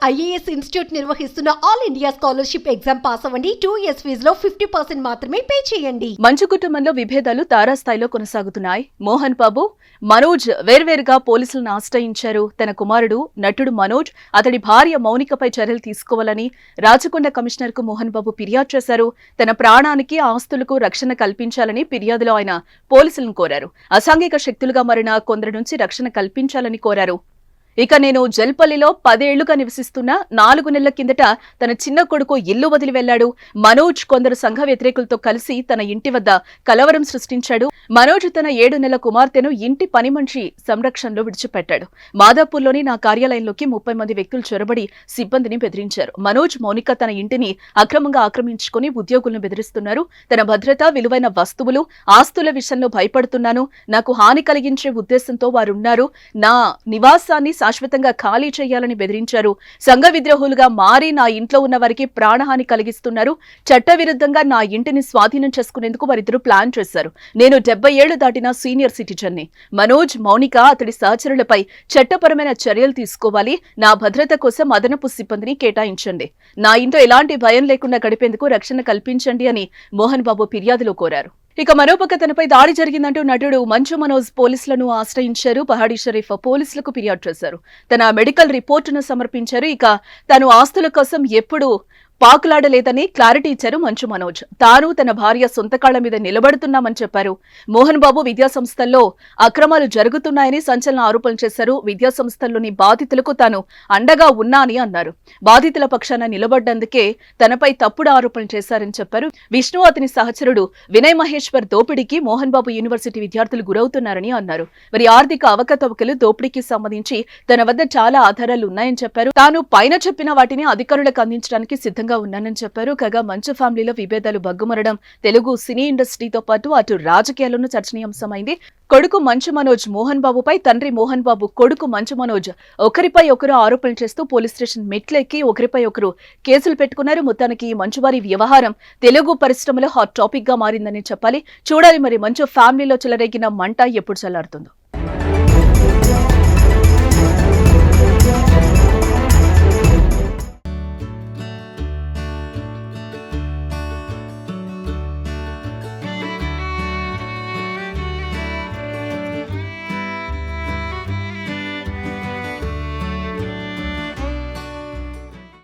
IAS institute నిర్వహిస్తున్న all India scholarship exam pass అవ్వండి. 2 years ఫీజులో 50% మాత్రమే పే చేయండి. మంచు కుటుంబంలో విభేదాలు తారాస్థాయిలో కొనసాగుతున్నాయి. మోహన్ బాబు, మనోజ్ వేర్వేరుగా పోలీసులను ఆశ్రయించారు. తన కుమారుడు నటుడు మనోజ్, అతడి భార్య మౌనికపై చర్యలు తీసుకోవాలని రాచకొండ కమిషనర్ కు మోహన్ బాబు ఫిర్యాదు చేశారు. తన ప్రాణానికి, ఆస్తులకు రక్షణ కల్పించాలని ఫిర్యాదులో ఆయన పోలీసులను కోరారు. అసాంఘిక శక్తులుగా మారిన కొందరి నుంచి రక్షణ కల్పించాలని కోరారు. ఇక నేను జల్పల్లిలో 10 ఏళ్లుగా నివసిస్తున్నా 4 నెలల కిందట తన చిన్న కొడుకు ఇల్లు వదిలి వెళ్లాడు. మనోజ్ కొందరు సంఘ వ్యతిరేకులతో కలిసి తన ఇంటి వద్ద కలవరం సృష్టించాడు. మనోజ్ తన 7 నెలల కుమార్తెను ఇంటి పని మనిషి సంరక్షణలో విడిచిపెట్టాడు. మాదాపూర్లోని నా కార్యాలయంలోకి 30 మంది వ్యక్తులు చొరబడి సిబ్బందిని బెదిరించారు. మనోజ్, మౌనిక తన ఇంటిని అక్రమంగా ఆక్రమించుకుని ఉద్యోగులను బెదిరిస్తున్నారు. తన భద్రత, విలువైన వస్తువులు, ఆస్తుల విషయంలో భయపడుతున్నాను. నాకు హాని కలిగించే ఉద్దేశంతో వారున్నారు. నా నివాసాన్ని శాశ్వతంగా ఖాళీ చేయాలని బెదిరించారు. సంఘ విద్రోహులుగా మారి నా ఇంట్లో ఉన్న వారికి ప్రాణహాని కలిగిస్తున్నారు. చట్టవిరుద్ధంగా నా ఇంటిని స్వాధీనం చేసుకునేందుకు వారిద్దరూ ప్లాన్ చేశారు. నేను 70 ఏళ్లు దాటిన సీనియర్ సిటిజన్ని. మనోజ్, మౌనిక, అతడి సహచరులపై చట్టపరమైన చర్యలు తీసుకోవాలి. నా భద్రత కోసం అదనపు సిబ్బందిని కేటాయించండి. నా ఇంట్లో ఎలాంటి భయం లేకుండా గడిపేందుకు రక్షణ కల్పించండి అని మోహన్ బాబు ఫిర్యాదులో కోరారు. ఇక మరోపక్క తనపై దాడి జరిగిందంటూ నటుడు మంచు మనోజ్ పోలీసులను ఆశ్రయించారు. పహాడీ షరీఫ్ పోలీసులకు ఫిర్యాదు చేశారు. తన మెడికల్ రిపోర్టును సమర్పించారు. ఇక తాను ఆస్తుల కోసం ఎప్పుడు పాకులాడలేదని క్లారిటీ ఇచ్చారు మంచు మనోజ్. తాను తన భార్య సొంత కాళ్ల మీద నిలబడుతున్నామని చెప్పారు. మోహన్ బాబు విద్యా సంస్థల్లో అక్రమాలు జరుగుతున్నాయని సంచలన ఆరోపణలు చేశారు. విద్యా సంస్థల్లోని బాధితులకు తాను అండగా ఉన్నా అని అన్నారు. బాధితుల పక్షాన నిలబడ్డందుకే తనపై తప్పుడు ఆరోపణలు చేశారని చెప్పారు. విష్ణు, అతని సహచరుడు వినయ్ మహేశ్వర్ దోపిడీకి మోహన్ బాబు యూనివర్సిటీ విద్యార్థులు గురవుతున్నారని అన్నారు. వారి ఆర్థిక అవకతవకలు, దోపిడీకి సంబంధించి తన వద్ద చాలా ఆధారాలు ఉన్నాయని చెప్పారు. తాను పైన చెప్పిన వాటిని అధికారులకు అందించడానికి సిద్ధంగా ఉన్నానని చెప్పారు. కాగా మంచు ఫ్యామిలీలో విభేదాలు బగ్గుమరడం తెలుగు సినీ ఇండస్ట్రీతో పాటు అటు రాజకీయాల్లోనూ చర్చనీయాంశమైంది. కొడుకు మంచు మనోజ్ మోహన్ బాబుపై, తండ్రి మోహన్ బాబు కొడుకు మంచు మనోజ్ ఒకరిపై ఒకరు ఆరోపణలు చేస్తూ పోలీస్ స్టేషన్ మెట్లెక్కి ఒకరిపై ఒకరు కేసులు పెట్టుకున్నారు. మొత్తానికి మంచువారి వ్యవహారం తెలుగు పరిశ్రమలో హాట్ టాపిక్ గా మారిందని చెప్పాలి. చూడాలి మరి మంచు ఫ్యామిలీలో చెలరేగిన మంట ఎప్పుడు చల్లారుతుందో.